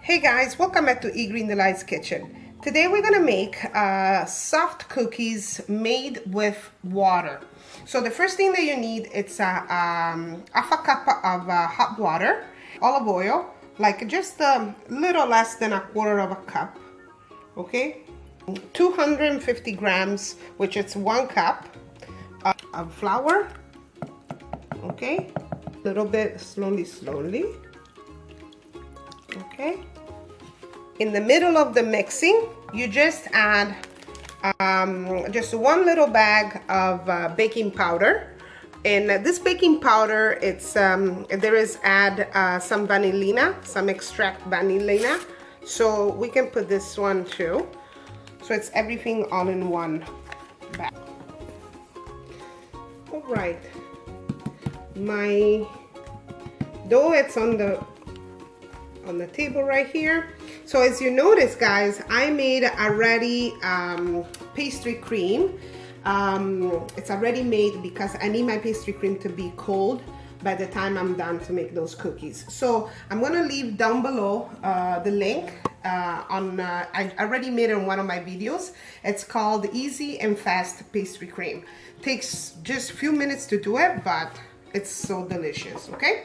Hey guys, welcome back to E Green Delight's Kitchen. Today we're gonna make soft cookies made with water. So the first thing that you need is half a cup of hot water, olive oil, like just a little less than a quarter of a cup, okay? 250 grams, which is 1 cup of flour, okay? A little bit slowly. Okay, in the middle of the mixing, you just add just 1 little bag of baking powder. And this baking powder, it's there is add some vanillina, some extract vanillina, so we can put this one too. So it's everything all in one bag. All right, my dough, it's on the table right here. So as you notice, guys, I made already pastry cream. It's already made because I need my pastry cream to be cold by the time I'm done to make those cookies. So I'm gonna leave down below the link I already made it in one of my videos. It's called Easy and Fast Pastry Cream. Takes just a few minutes to do it, but it's so delicious, okay?